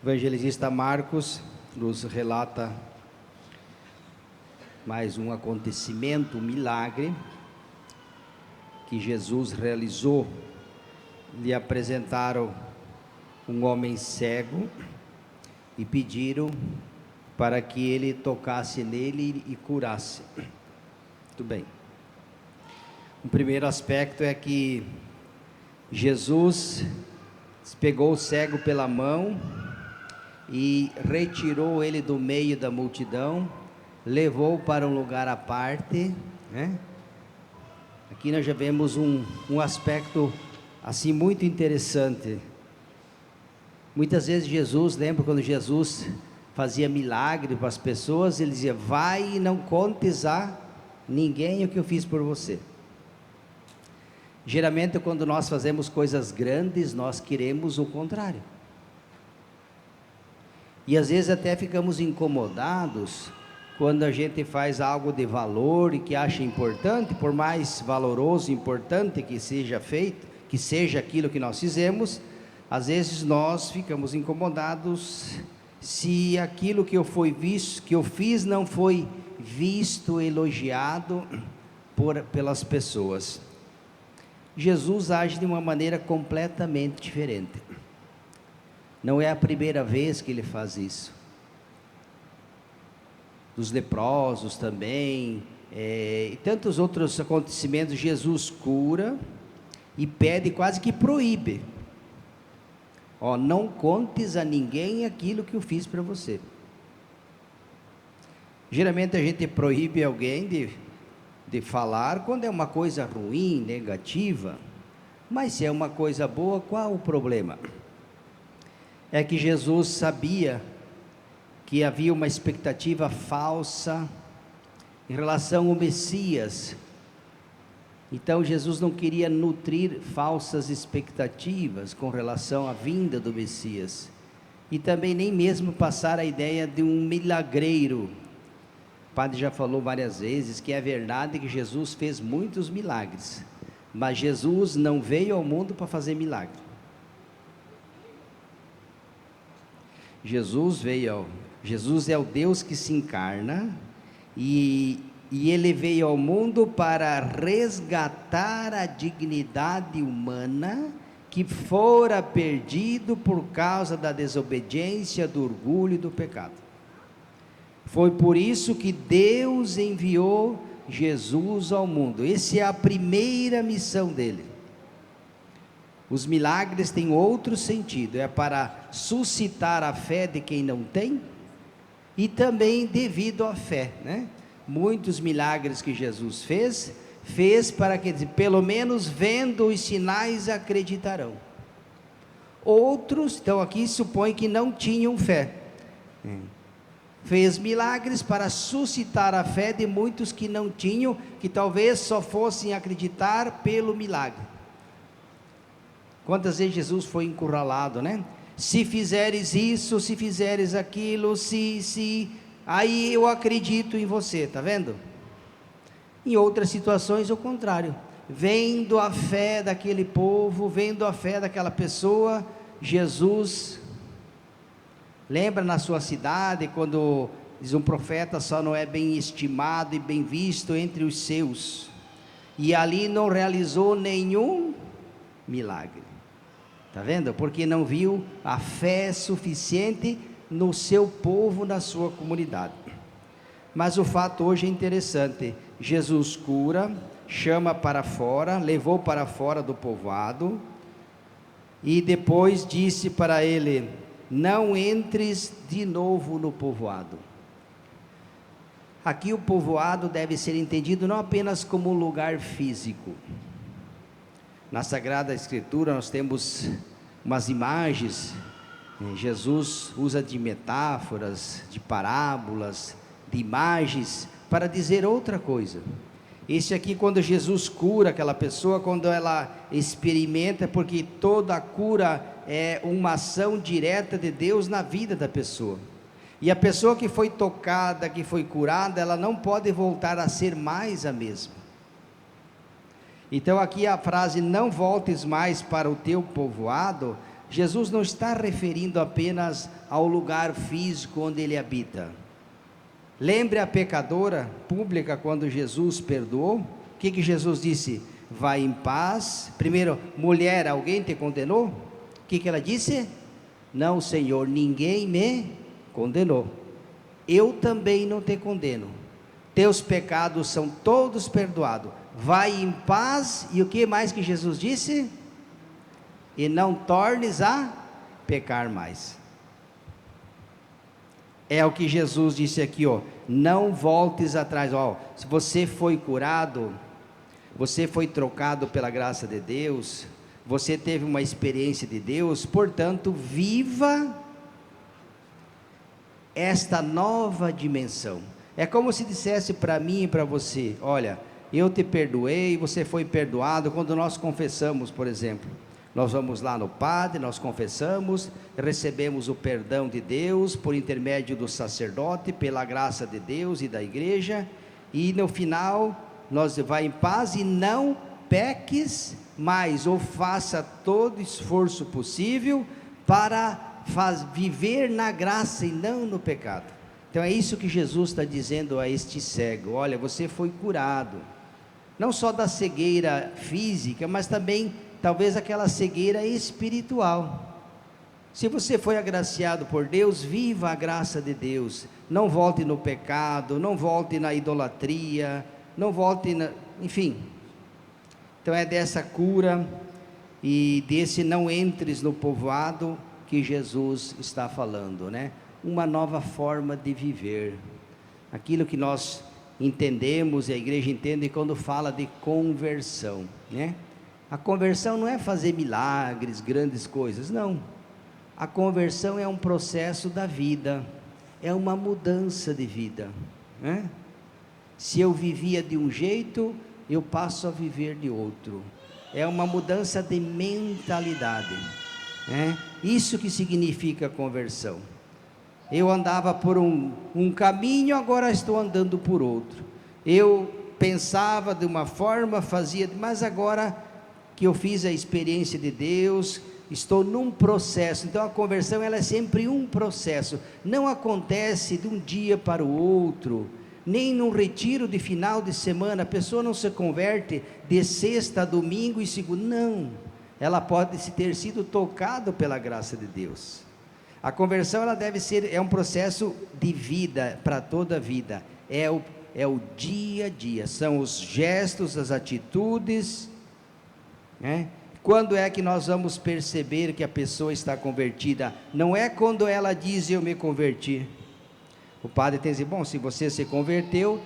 O evangelista Marcos nos relata mais um acontecimento, um milagre que Jesus realizou. Lhe apresentaram um homem cego e pediram para que ele tocasse nele e curasse. Muito bem. O primeiro aspecto é que Jesus pegou o cego pela mão e retirou ele do meio da multidão, levou para um lugar à parte, né? Aqui nós já vemos um aspecto assim muito interessante. Muitas vezes Jesus, lembra quando Jesus fazia milagre para as pessoas, ele dizia: vai e não contes a ninguém o que eu fiz por você. Geralmente quando nós fazemos coisas grandes, nós queremos o contrário. E às vezes até ficamos incomodados quando a gente faz algo de valor e que acha importante, por mais valoroso e importante que seja feito, que seja aquilo que nós fizemos, às vezes nós ficamos incomodados se aquilo que eu fiz não foi visto, elogiado pelas pessoas. Jesus age de uma maneira completamente diferente. Não é a primeira vez que ele faz isso. Dos leprosos também, e tantos outros acontecimentos, Jesus cura e pede, quase que proíbe: não contes a ninguém aquilo que eu fiz para você. Geralmente a gente proíbe alguém de falar quando é uma coisa ruim, negativa, mas se é uma coisa boa, qual o problema? É que Jesus sabia que havia uma expectativa falsa em relação ao Messias. Então Jesus não queria nutrir falsas expectativas com relação à vinda do Messias, e também nem mesmo passar a ideia de um milagreiro. O padre já falou várias vezes que é verdade que Jesus fez muitos milagres, mas Jesus não veio ao mundo para fazer milagre. Jesus é o Deus que se encarna, e ele veio ao mundo para resgatar a dignidade humana que fora perdido por causa da desobediência, do orgulho e do pecado. Foi por isso que Deus enviou Jesus ao mundo. Essa é a primeira missão dele. Os milagres têm outro sentido, é para suscitar a fé de quem não tem, e também devido à fé, né? Muitos milagres que Jesus fez para que, pelo menos vendo os sinais, acreditarão. Outros, então aqui supõe que não tinham fé. Fez milagres para suscitar a fé de muitos que não tinham, que talvez só fossem acreditar pelo milagre. Quantas vezes Jesus foi encurralado, né? Se fizeres isso, se fizeres aquilo, aí eu acredito em você, tá vendo? Em outras situações, o contrário, vendo a fé daquele povo, vendo a fé daquela pessoa, Jesus, lembra na sua cidade, quando diz um profeta só não é bem estimado e bem visto entre os seus, e ali não realizou nenhum milagre. Está vendo? Porque não viu a fé suficiente no seu povo, na sua comunidade. Mas o fato hoje é interessante. Jesus cura, chama para fora, levou para fora do povoado, e depois disse para ele: não entres de novo no povoado. Aqui o povoado deve ser entendido não apenas como um lugar físico. Na Sagrada Escritura nós temos umas imagens, Jesus usa de metáforas, de parábolas, de imagens, para dizer outra coisa. Esse aqui, quando Jesus cura aquela pessoa, quando ela experimenta, porque toda cura é uma ação direta de Deus na vida da pessoa, e a pessoa que foi tocada, que foi curada, ela não pode voltar a ser mais a mesma. Então aqui a frase não voltes mais para o teu povoado, Jesus não está referindo apenas ao lugar físico onde ele habita. Lembre a pecadora pública quando Jesus perdoou. O que Jesus disse? Vai em paz. Primeiro, mulher, alguém te condenou? O que ela disse? Não, Senhor, ninguém me condenou. Eu também não te condeno. Teus pecados são todos perdoados. Vai em paz. E o que mais que Jesus disse? E não tornes a pecar mais. É o que Jesus disse aqui, ó. Não voltes atrás, ó. Se você foi curado, você foi trocado pela graça de Deus, você teve uma experiência de Deus, portanto, viva esta nova dimensão. É como se dissesse para mim e para você: olha, eu te perdoei, você foi perdoado. Quando nós confessamos, por exemplo, nós vamos lá no padre, nós confessamos, recebemos o perdão de Deus por intermédio do sacerdote, pela graça de Deus e da igreja, e no final nós vai em paz e não peques mais, ou faça todo esforço possível para viver na graça e não no pecado. Então é isso que Jesus está dizendo a este cego: olha, você foi curado, não só da cegueira física, mas também talvez aquela cegueira espiritual. Se você foi agraciado por Deus, viva a graça de Deus, não volte no pecado, não volte na idolatria, não volte enfim. Então é dessa cura e desse não entres no povoado que Jesus está falando, né? Uma nova forma de viver, aquilo que nós entendemos e a igreja entende quando fala de conversão, né? A conversão não é fazer milagres, grandes coisas, não. A conversão é um processo da vida, é uma mudança de vida, né? Se eu vivia de um jeito, eu passo a viver de outro. É uma mudança de mentalidade, né? Isso que significa conversão. Eu andava por um caminho, agora estou andando por outro. Eu pensava de uma forma, fazia, mas agora que eu fiz a experiência de Deus, estou num processo. Então a conversão, ela é sempre um processo, não acontece de um dia para o outro, nem num retiro de final de semana. A pessoa não se converte de sexta a domingo e segunda, não, ela pode ter sido tocada pela graça de Deus. A conversão, ela deve ser, é um processo de vida, para toda a vida, é o dia a dia, são os gestos, as atitudes, né? Quando é que nós vamos perceber que a pessoa está convertida? Não é quando ela diz eu me converti. O padre tem que dizer, bom, se você se converteu,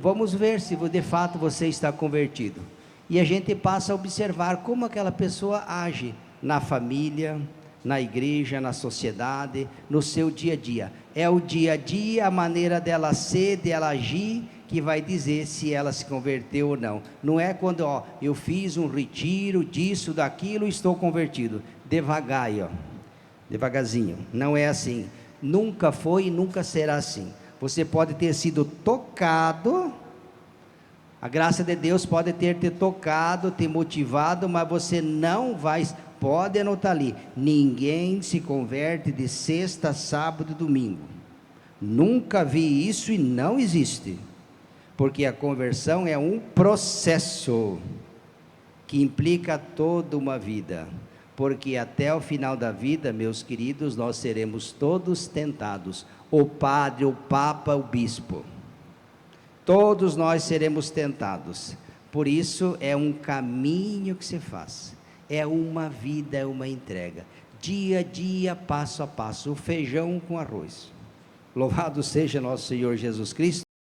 vamos ver se de fato você está convertido. E a gente passa a observar como aquela pessoa age na família, na igreja, na sociedade, no seu dia a dia. É o dia a dia, a maneira dela ser, dela agir, que vai dizer se ela se converteu ou não. Não é quando, eu fiz um retiro disso, daquilo, estou convertido. Devagar aí, devagarzinho. Não é assim. Nunca foi e nunca será assim. Você pode ter sido tocado, a graça de Deus pode ter te tocado, te motivado, mas você não vai. Pode anotar ali: ninguém se converte de sexta, sábado e domingo. Nunca vi isso e não existe. Porque a conversão é um processo que implica toda uma vida. Porque até o final da vida, meus queridos, nós seremos todos tentados. O padre, o papa, o bispo. Todos nós seremos tentados. Por isso é um caminho que se faz. É uma vida, é uma entrega. Dia a dia, passo a passo. O feijão com arroz. Louvado seja nosso Senhor Jesus Cristo.